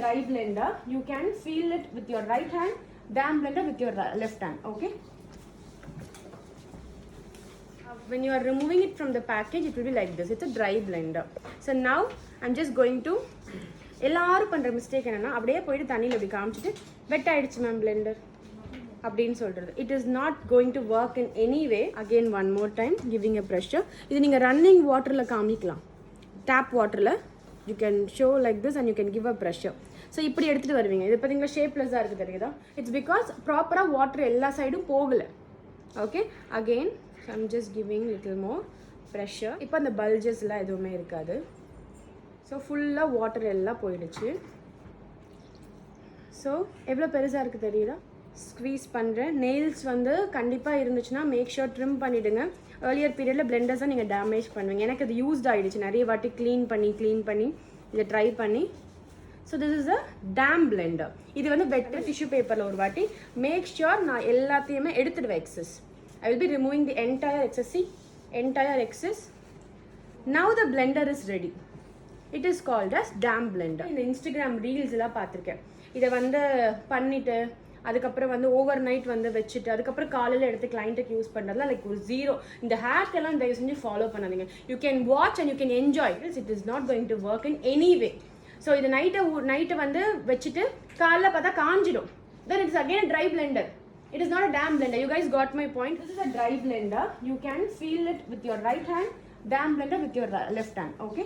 dry blender. You can feel it with your right hand, damp blender with your left hand. Okay. When you are removing it from the package, it will be like this. It's a dry blender. So now I'm just going to எல்லாரும் பண்ற mistake என்னன்னா அப்படியே போயிட்டு தண்ணியில் இப்படி காமிச்சிட்டு வெட் ஆயிடுச்சு ma'am Blender அப்படின்னு சொல்கிறது. It is not going to work in any way. Again one more time giving a pressure. இது நீங்கள் ரன்னிங் வாட்டரில் காமிக்கலாம், டேப் வாட்டரில் you can show like this and you can give a pressure. So இப்படி எடுத்துகிட்டு வருவீங்க. இது பார்த்தீங்களா ஷேப்லெஸ்ஸாக இருக்குது தெரியுதா? இட்ஸ் பிகாஸ் ப்ராப்பராக வாட்டர் எல்லா சைடும் போகலை. Okay, again I'm just giving little more pressure. இப்போ அந்த பல்ஜஸ்லாம் எதுவுமே இருக்காது. ஸோ ஃபுல்லாக வாட்டர் எல்லாம் போயிடுச்சு. ஸோ எவ்வளோ பெருசாக இருக்குது தெரியுதா? ஸ்க்வீஸ் பண்ணுறேன். நெயில்ஸ் வந்து கண்டிப்பாக இருந்துச்சுன்னா மேக் ஷூர் ட்ரிம் பண்ணிவிடுங்க. ஏர்லியர் பீரியடில் பிளெண்டர்ஸை நீங்கள் டேமேஜ் பண்ணுவீங்க. எனக்கு அது யூஸ்ட் ஆகிடுச்சு, நிறைய வாட்டி க்ளீன் பண்ணி இதை ட்ரை பண்ணி. So this is a damn blender. இது வந்து வெட் டிஷ்யூ பேப்பரில் ஒரு வாட்டி மேக் ஷூர் நான் எல்லாத்தையுமே எடுத்துடுவேன் excess. I will be removing the entire excess. See, entire excess. Now the blender is ready. It is called as damp blender. இந்த Instagram reels எல்லாம் பார்த்துருக்கேன். இதை வந்து பண்ணிட்டு அதுக்கப்புறம் வந்து ஓவர் நைட் வந்து வச்சுட்டு அதுக்கப்புறம் காலையில் எடுத்து கிளைண்ட்டுக்கு யூஸ் பண்ணுறதுலாம் லைக் ஒரு ஜீரோ. இந்த ஹேக் எல்லாம் தயவு செஞ்சு ஃபாலோ பண்ணாதீங்க. You can watch and you can enjoy. It is not going to work in any way. So இது நைட்டை வந்து வச்சுட்டு காலைல பார்த்தா காஞ்சிடும். Then it is again a dry blender. It is not a damp blender. You guys got my point. This is a dry blender. You can feel it with your right hand, damp blender with your left hand. Okay.